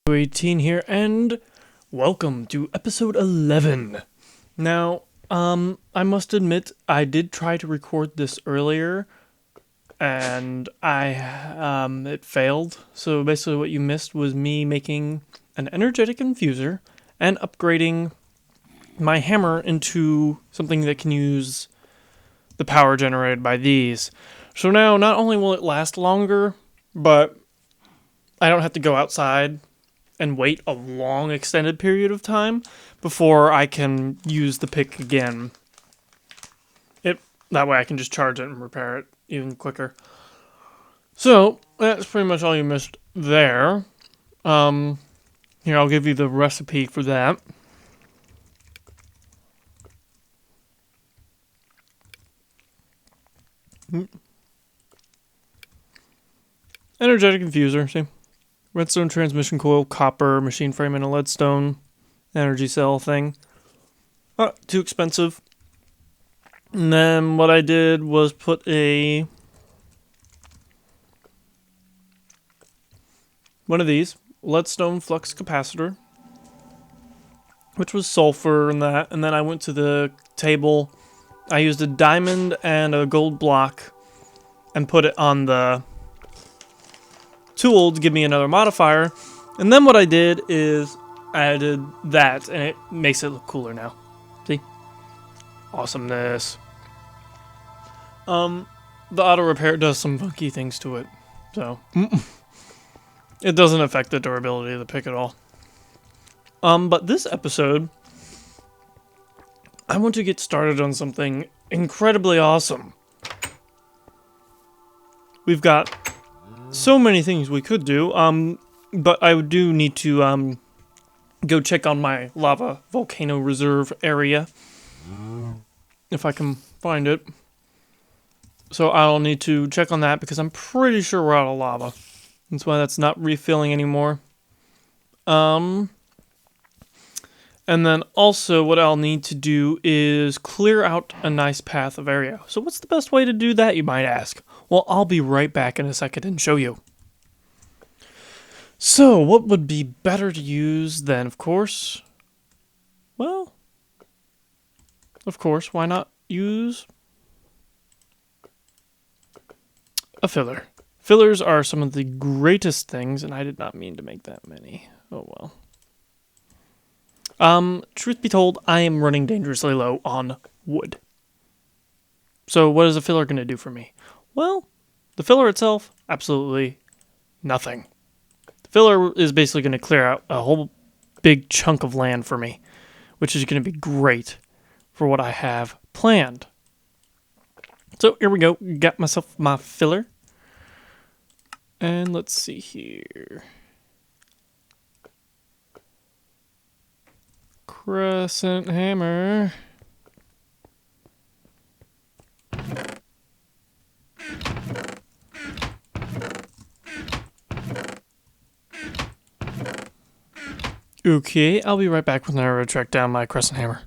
18 here, and welcome to episode 11. Now, I must admit, I did try to record this earlier, and it failed. So basically what you missed was me making an energetic infuser and upgrading my hammer into something that can use the power generated by these. So now, not only will it last longer, but I don't have to go outside and wait a long extended period of time before I can use the pick again. That way I can just charge it and repair it even quicker. So that's pretty much all you missed there. Here, I'll give you the recipe for that. Energetic infuser, see? Redstone transmission coil, copper, machine frame, and a leadstone energy cell thing. Not too expensive. And then what I did was put one of these, leadstone flux capacitor, which was sulfur and that. And then I went to the table. I used a diamond and a gold block and put it on the tool to give me another modifier. And then what I did is added that, and it makes it look cooler now. See? Awesomeness. The auto repair does some funky things to it, so it doesn't affect the durability of the pick at all. But this episode, I want to get started on something incredibly awesome. We've got so many things we could do, but I do need to go check on my lava volcano reserve area, if I can find it. So I'll need to check on that because I'm pretty sure we're out of lava. That's why that's not refilling anymore. And then also what I'll need to do is clear out a nice path of area. So what's the best way to do that, you might ask? Well, I'll be right back in a second and show you. So, what would be better to use than, of course, why not use a filler? Fillers are some of the greatest things, and I did not mean to make that many. Oh well. Truth be told, I am running dangerously low on wood. So what is a filler going to do for me? Well, the filler itself, absolutely nothing. The filler is basically going to clear out a whole big chunk of land for me, which is going to be great for what I have planned. So here we go. Got myself my filler. And let's see here. Crescent hammer. Okay, I'll be right back when I track down my crescent hammer.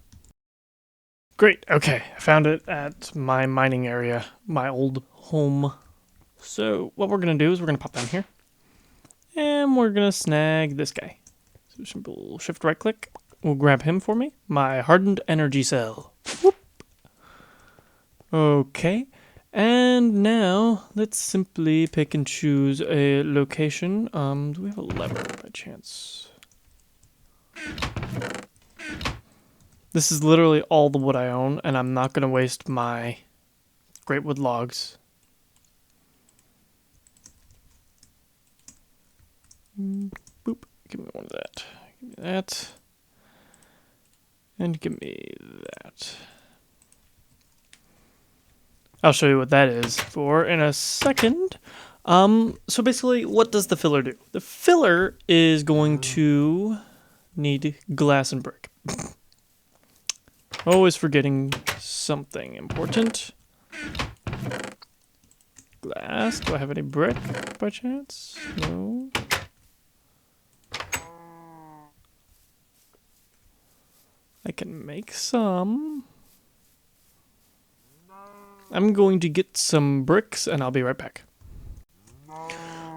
Great, okay, I found it at my mining area, my old home. So what we're going to do is we're going to pop down here, and we're going to snag this guy. So simple shift right click, we'll grab him for me, my hardened energy cell. Whoop. Okay, and now let's simply pick and choose a location. Do we have a lever by chance? This is literally all the wood I own, and I'm not going to waste my great wood logs. Boop. Give me one of that. Give me that. And give me that. I'll show you what that is for in a second. So basically, what does the filler do? The filler is going to need glass and brick. Always forgetting something important. Glass. Do I have any brick by chance? No. I can make some. I'm going to get some bricks and I'll be right back.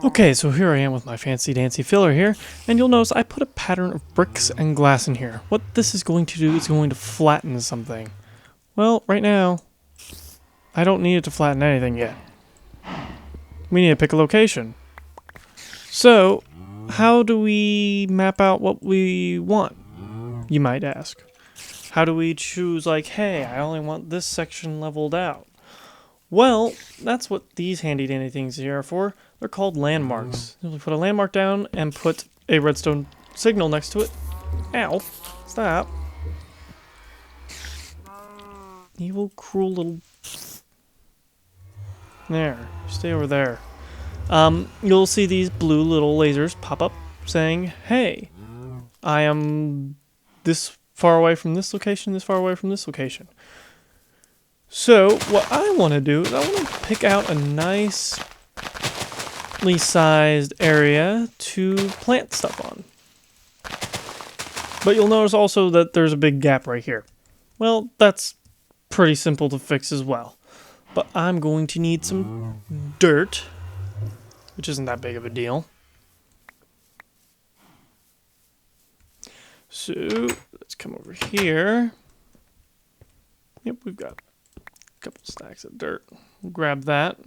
Okay, so here I am with my fancy dancy filler here, and you'll notice I put a pattern of bricks and glass in here. What this is going to do is going to flatten something. Well, right now, I don't need it to flatten anything yet. We need to pick a location. So, how do we map out what we want, you might ask? How do we choose, like, hey, I only want this section leveled out? Well, that's what these handy dandy things here are for. They're called landmarks. You put a landmark down and put a redstone signal next to it. Ow. Stop. Evil, cruel little... There. Stay over there. You'll see these blue little lasers pop up saying, hey, I am this far away from this location, this far away from this location. So, what I want to do is I want to pick out a nicely sized area to plant stuff on. But you'll notice also that there's a big gap right here. Well, that's pretty simple to fix as well. But I'm going to need some dirt, which isn't that big of a deal. So, let's come over here. Yep, we've got a couple stacks of dirt. We'll grab that.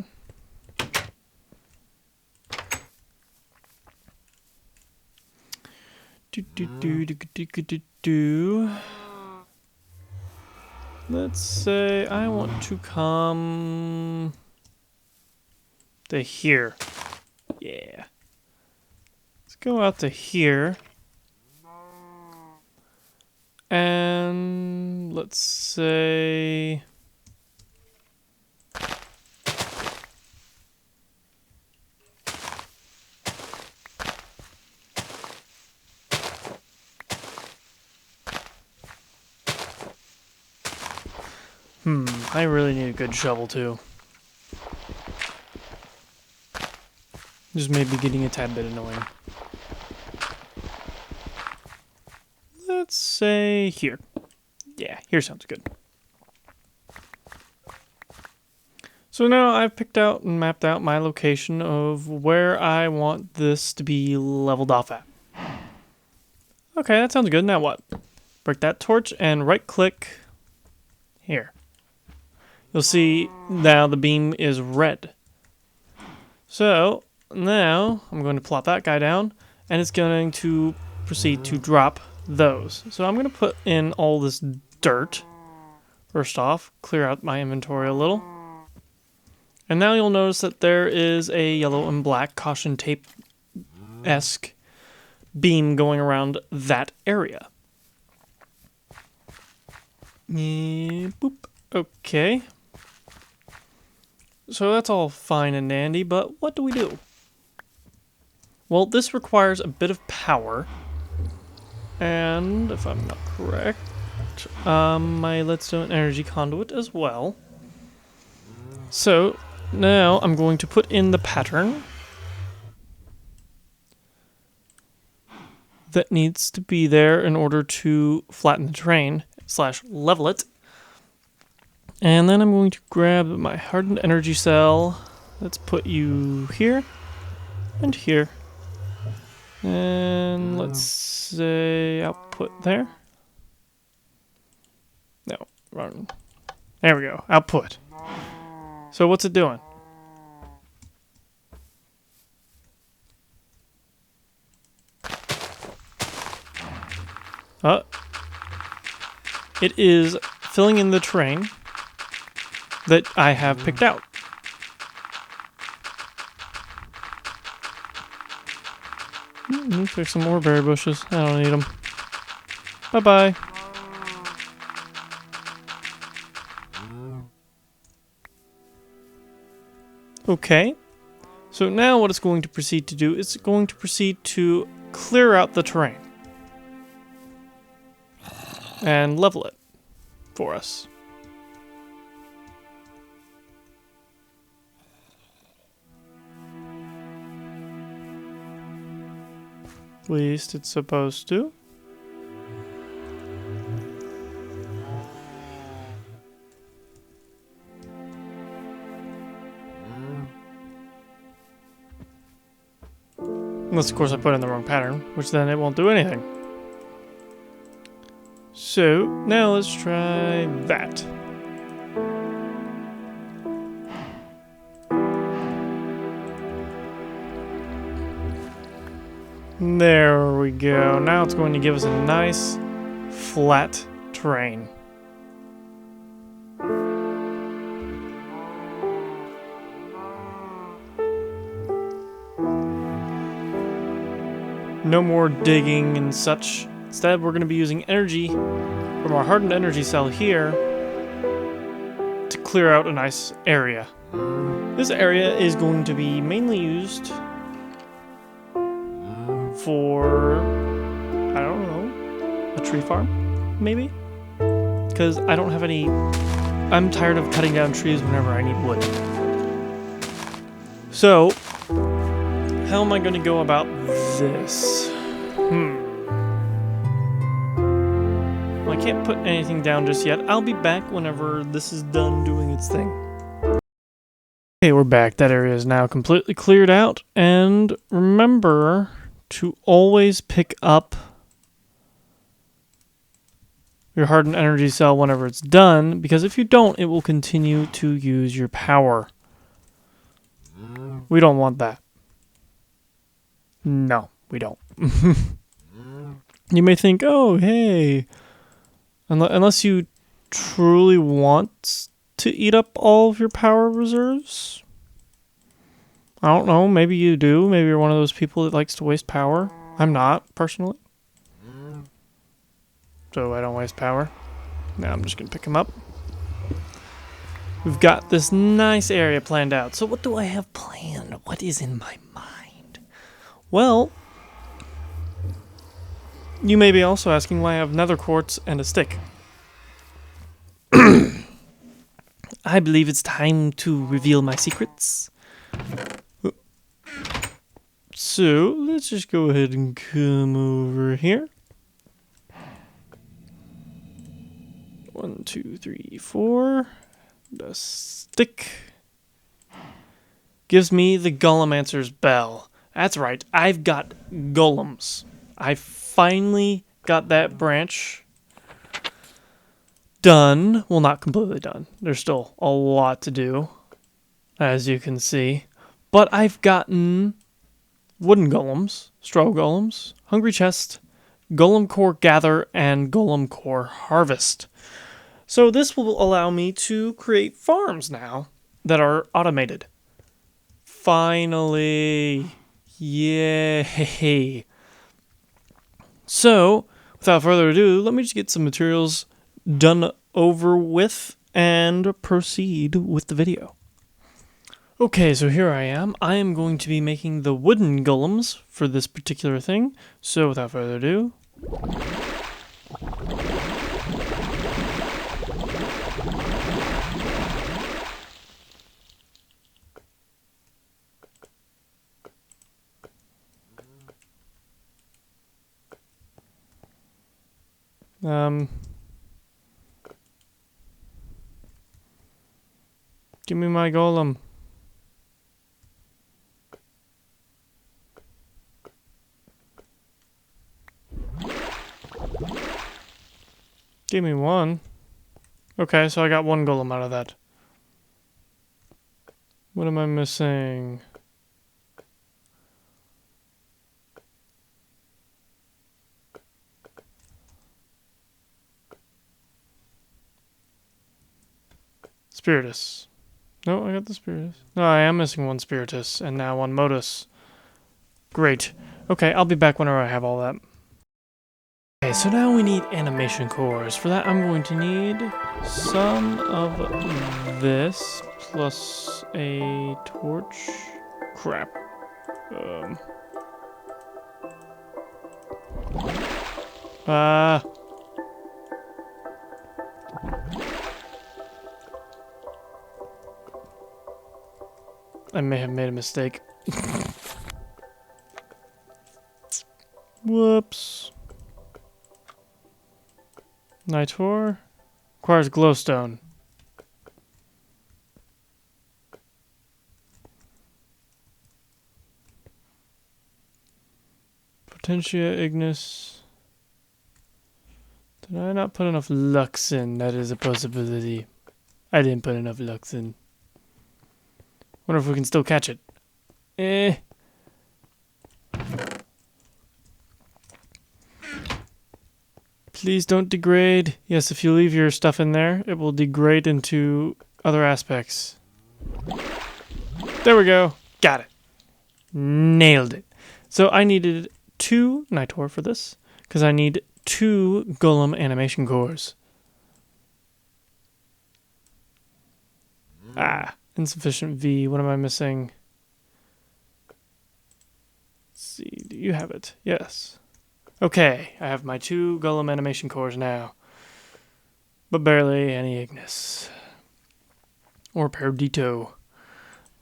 Let's say I want to come to here. Yeah. Let's go out to here. And let's say... I really need a good shovel too. Just maybe getting a tad bit annoying. Let's say here. Yeah, here sounds good. So now I've picked out and mapped out my location of where I want this to be leveled off at. Okay, that sounds good. Now what? Break that torch and right click here. You'll see now the beam is red. So now I'm going to plop that guy down and it's going to proceed to drop those. So I'm going to put in all this dirt. First off, clear out my inventory a little. And now you'll notice that there is a yellow and black caution tape-esque beam going around that area. Boop. Okay. So that's all fine and dandy, but what do we do? Well, this requires a bit of power. And, if I'm not correct, my leadstone energy conduit as well. So, now I'm going to put in the pattern that needs to be there in order to flatten the terrain / level it. And then I'm going to grab my hardened energy cell. Let's put you here and here. And let's say output there. No, wrong. There we go, output. So what's it doing? It is filling in the terrain that I have picked out. There's some more berry bushes. I don't need them. Bye-bye. Okay. So now what it's going to proceed to do is it's going to proceed to clear out the terrain. And level it for us. At least it's supposed to. Unless, of course, I put in the wrong pattern, which then it won't do anything. So, now let's try that. There we go. Now it's going to give us a nice, flat terrain. No more digging and such. Instead, we're going to be using energy from our hardened energy cell here to clear out a nice area. This area is going to be mainly used for, I don't know, a tree farm, maybe? Because I don't have any... I'm tired of cutting down trees whenever I need wood. So, how am I going to go about this? Well, I can't put anything down just yet. I'll be back whenever this is done doing its thing. Okay, we're back. That area is now completely cleared out. And remember to always pick up your hardened energy cell whenever it's done, because if you don't, it will continue to use your power. We don't want that. No, we don't. You may think, oh, hey, unless you truly want to eat up all of your power reserves. I don't know, maybe you do. Maybe you're one of those people that likes to waste power. I'm not, personally. So I don't waste power. Now I'm just going to pick them up. We've got this nice area planned out. So what do I have planned? What is in my mind? Well, you may be also asking why I have nether quartz and a stick. I believe it's time to reveal my secrets. So, let's just go ahead and come over here. 1, 2, 3, 4. The stick gives me the Golemancer's bell. That's right, I've got golems. I finally got that branch done. Well, not completely done. There's still a lot to do, as you can see. But I've gotten wooden golems, straw golems, hungry chest, golem core gather, and golem core harvest. So this will allow me to create farms now that are automated. Finally. Yay. So, without further ado, let me just get some materials done over with and proceed with the video. Okay, so here I am. I am going to be making the wooden golems for this particular thing. So, without further ado... Give me my golem. Give me one. Okay, so I got one golem out of that. What am I missing? Spiritus. No, I got the Spiritus. No, I am missing one Spiritus and now one Modus. Great. Okay, I'll be back whenever I have all that. Okay, so now we need animation cores. For that, I'm going to need some of this plus a torch. Crap. I may have made a mistake. Whoops. Night 4 requires glowstone. Potentia, Ignis. Did I not put enough lux in? That is a possibility. I didn't put enough lux in. Wonder if we can still catch it. Please don't degrade. Yes, if you leave your stuff in there, it will degrade into other aspects. There we go. Got it. Nailed it. So I needed 2 Nitor for this, because I need 2 golem animation cores. Ah, insufficient V. What am I missing? Let's see, do you have it? Yes. Okay, I have my 2 golem animation cores now. But barely any Ignis. Or Perdito.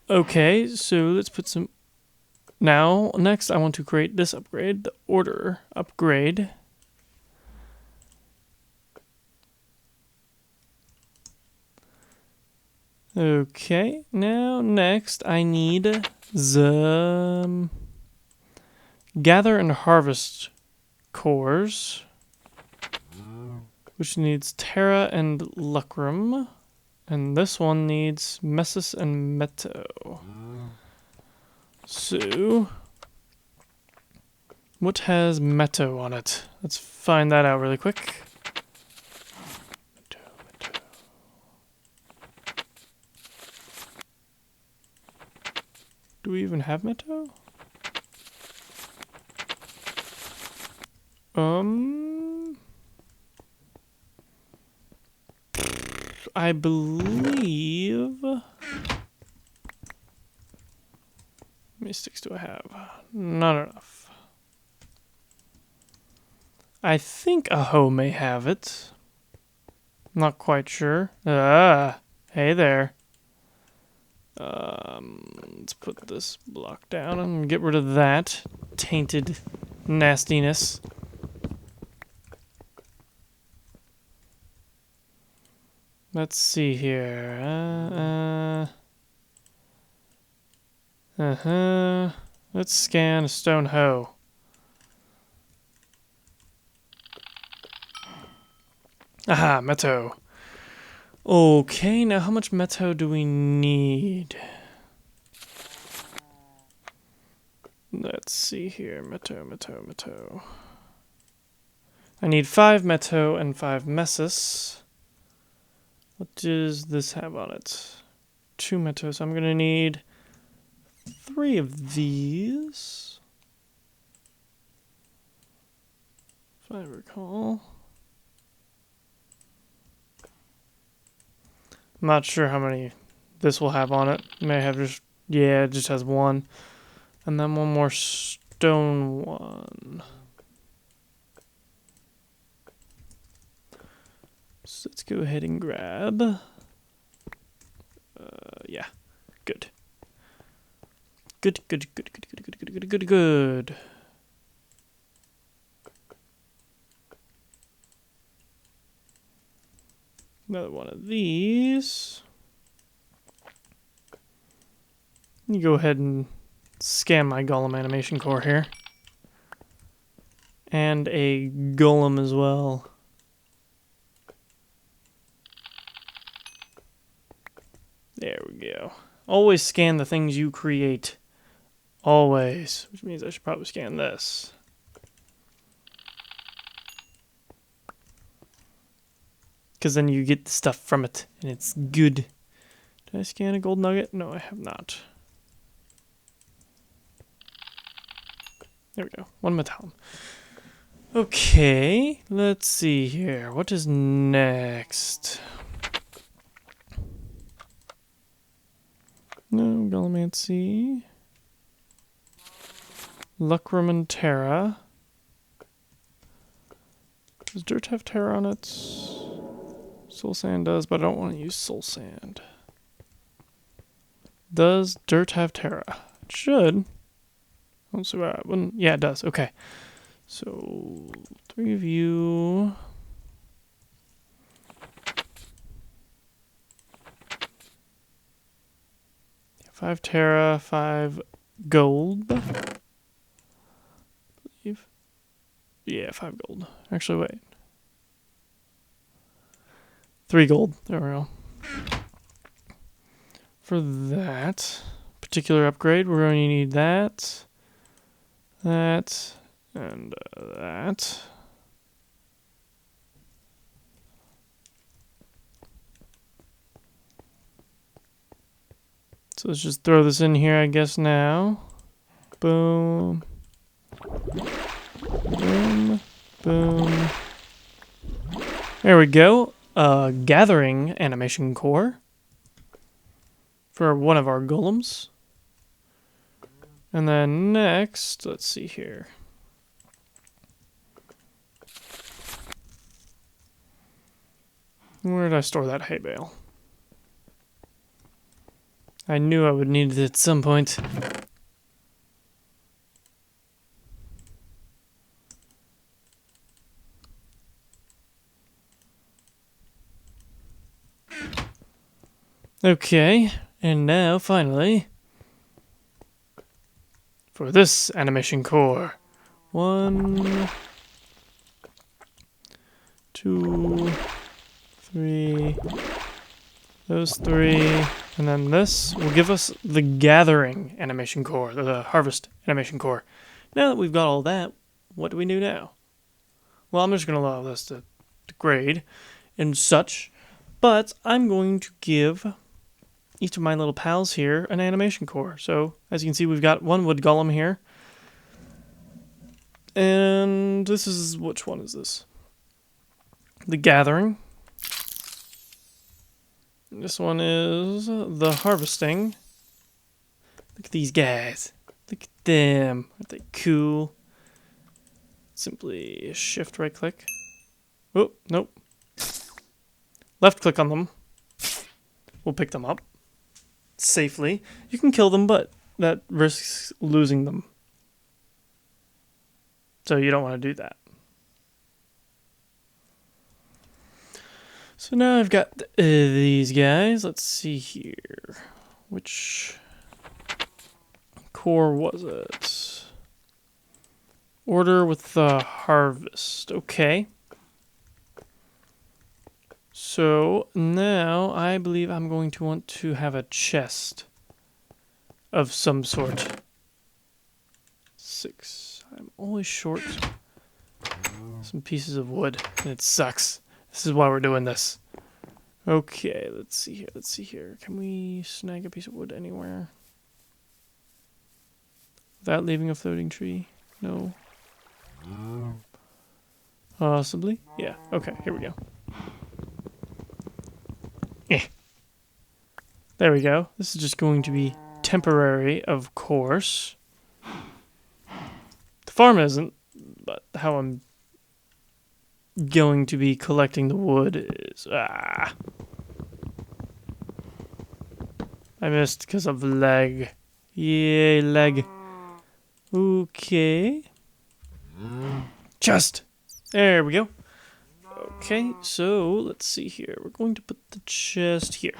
Okay, so let's put some... Now, next I want to create this upgrade, the order upgrade. Okay, now next I need the gather and harvest cores, which needs Terra and Lucrum, and this one needs Messis and Meto. So, what has Meto on it? Let's find that out really quick. Meto. Do we even have Meto? I believe... How many sticks do I have? Not enough. I think Aho may have it. Not quite sure. Hey there. Let's put this block down and get rid of that tainted nastiness. Let's see here. Let's scan a stone hoe. Aha, Meto. Okay, now how much Meto do we need? Let's see here. Meto. I need 5 Meto and 5 Messis. What does this have on it? 2 Meto, so I'm going to need 3 of these. If I recall. I'm not sure how many this will have on it. It may have just... Yeah, it just has 1. And then 1 more stone one. So let's go ahead and grab. Yeah, good. Good. Another one of these. You go ahead and scan my golem animation core here. And a golem as well. There we go. Always scan the things you create. Always. Which means I should probably scan this. Because then you get the stuff from it. And it's good. Did I scan a gold nugget? No, I have not. There we go. 1 metal. Okay. Let's see here. What is next? No, Galamancy. Lucrum and Terra. Does dirt have Terra on it? Soul sand does, but I don't want to use soul sand. Does dirt have Terra? It should. I don't see why I wouldn't. Yeah, it does. Okay. So, 3 of you. Yeah, 5 Terra, 5 gold. believe. Yeah, 5 gold. Actually, wait. 3 gold. There we go. For that particular upgrade, we're going to need that, that, and that. So let's just throw this in here, I guess, now. Boom. Boom. Boom. There we go. Gathering animation core for one of our golems. And then next, let's see here. Where did I store that hay bale? I knew I would need it at some point. Okay, and now finally for this animation core. 1, 2, 3, those 3, and then this will give us the gathering animation core, the harvest animation core. Now that we've got all that, what do we do now? Well, I'm just going to allow this to degrade and such, but I'm going to give each of my little pals here an animation core. So, as you can see, we've got one wood golem here. And this is, which one is this? The gathering. This one is the harvesting. Look at these guys. Look at them. Aren't they cool? Simply shift right click. Oh, nope. Left click on them. We'll pick them up safely. You can kill them, but that risks losing them. So you don't want to do that. So now I've got these guys. Let's see here. Which core was it? Order with the harvest. Okay. So now I believe I'm going to want to have a chest of some sort. 6. I'm always short some pieces of wood, and it sucks. This is why we're doing this. Okay, let's see here. Let's see here. Can we snag a piece of wood anywhere without leaving a floating tree? No. Possibly. Yeah. Okay, here we go. There we go. This is just going to be temporary, of course. The farm isn't, but how I'm going to be collecting the wood is... I missed because of leg. Yay, leg. Okay. Chest! There we go. Okay, so let's see here. We're going to put the chest here.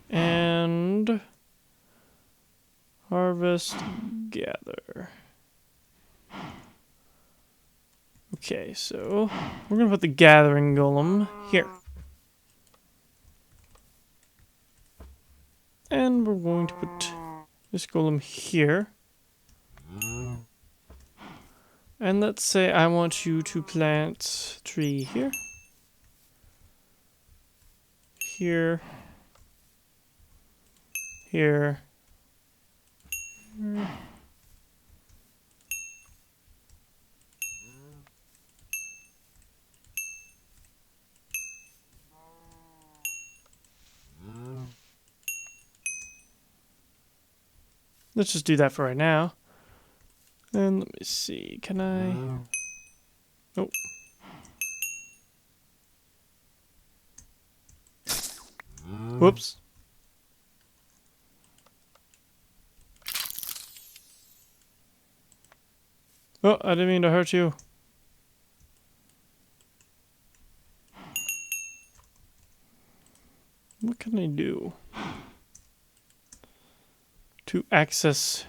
And harvest, gather. Okay, so we're going to put the gathering golem here. And we're going to put this golem here. And let's say I want you to plant a tree here. Here. Here. Here. Let's just do that for right now. And let me see, can I... Oh. Whoops. Oh, I didn't mean to hurt you. What can I do to access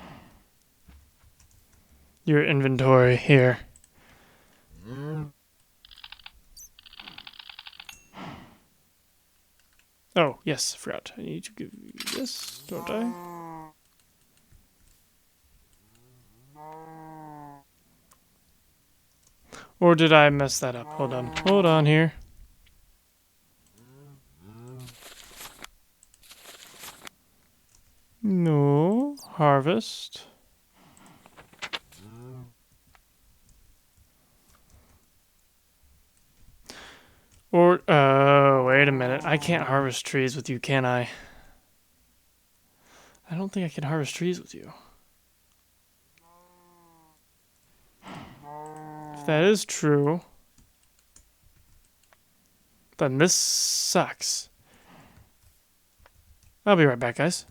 your inventory here? Oh, yes, forgot. I need to give you this, don't I? Or did I mess that up? Hold on. Hold on here. No. Harvest. Or, wait a minute. I can't harvest trees with you, can I? I don't think I can harvest trees with you. If that is true, then this sucks. I'll be right back, guys.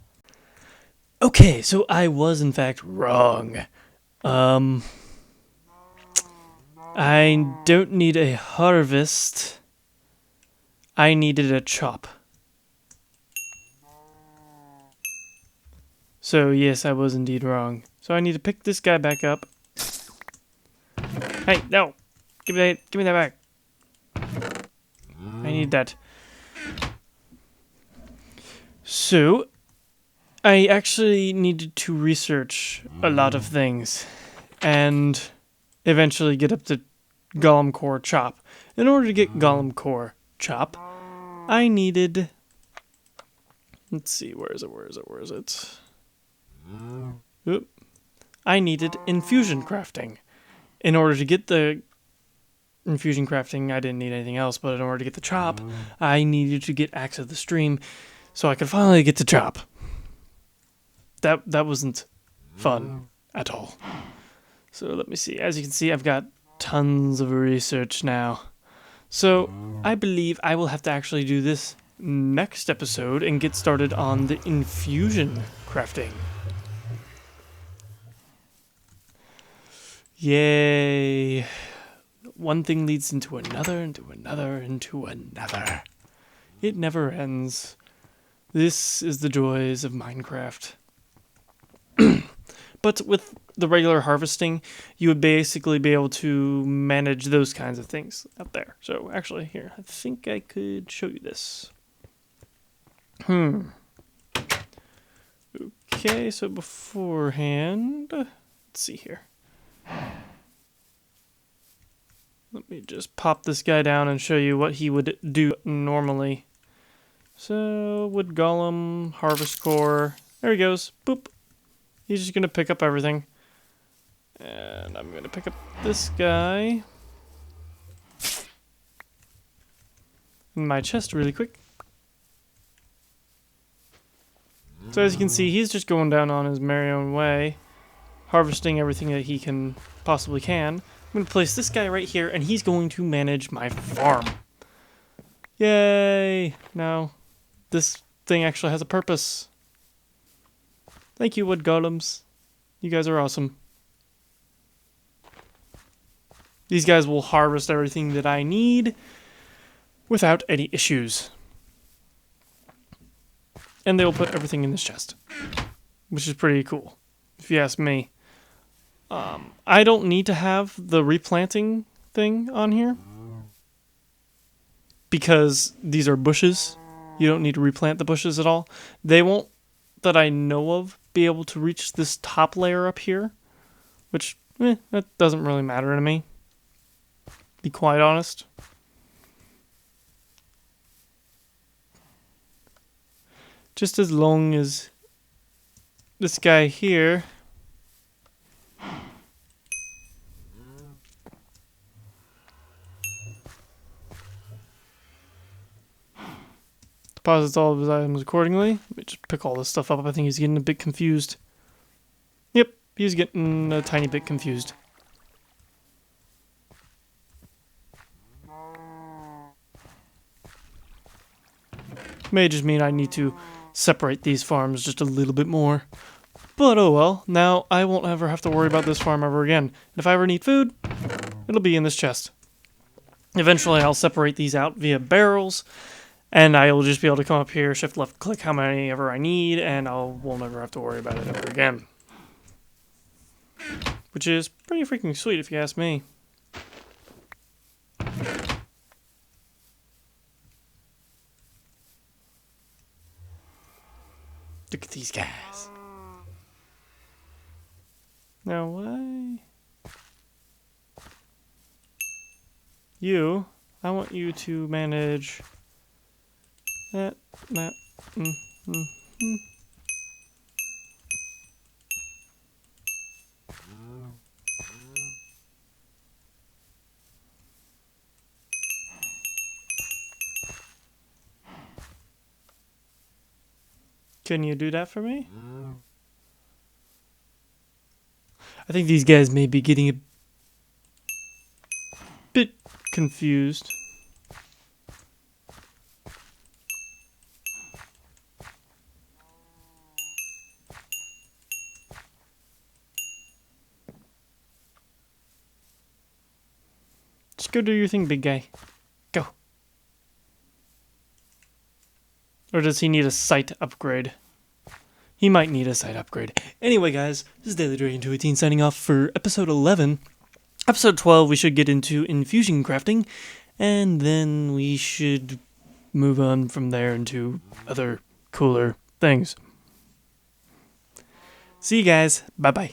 Okay, so I was in fact wrong. I don't need a harvest. I needed a chop. So yes, I was indeed wrong. So I need to pick this guy back up. Hey, no! Give me that back. I need that. So, I actually needed to research a lot of things and eventually get up to Golem Core Chop. In order to get Golem Core Chop, I needed... Let's see, where is it? Oop. I needed infusion crafting. In order to get the infusion crafting, I didn't need anything else, but in order to get the chop, I needed to get Axe of the Stream so I could finally get to chop. That wasn't fun at all. So let me see. As you can see, I've got tons of research now. So I believe I will have to actually do this next episode and get started on the infusion crafting. Yay. One thing leads into another, into another, into another. It never ends. This is the joys of Minecraft. But with the regular harvesting, you would basically be able to manage those kinds of things out there. So actually, here, I think I could show you this. Okay, so beforehand, let's see here. Let me just pop this guy down and show you what he would do normally. So, wood golem, harvest core, there he goes, boop. He's just going to pick up everything. And I'm going to pick up this guy. In my chest really quick. So as you can see, he's just going down on his merry own way, harvesting everything that he can possibly can. I'm going to place this guy right here, and he's going to manage my farm. Yay! Now, this thing actually has a purpose. Thank you, wood golems. You guys are awesome. These guys will harvest everything that I need without any issues. And they will put everything in this chest, which is pretty cool, if you ask me. I don't need to have the replanting thing on here because these are bushes. You don't need to replant the bushes at all. They won't, that I know of, be able to reach this top layer up here, which that doesn't really matter to me, to be quite honest. Just as long as this guy here deposits all of his items accordingly. Let me just pick all this stuff up. I think he's getting a bit confused. Yep, he's getting a tiny bit confused. May just mean I need to separate these farms just a little bit more. But oh well, now I won't ever have to worry about this farm ever again. And if I ever need food, it'll be in this chest. Eventually I'll separate these out via barrels, and I will just be able to come up here, shift left click how many ever I need, and we'll never have to worry about it ever again. Which is pretty freaking sweet if you ask me. Look at these guys. Now why? I want you to manage that. Can you do that for me? I think these guys may be getting a bit confused. Just go do your thing, big guy. Go. Or does he need a sight upgrade? He might need a site upgrade. Anyway, guys, this is DeadlyDragon20 signing off for episode 11. Episode 12, we should get into infusion crafting, and then we should move on from there into other cooler things. See you guys. Bye-bye.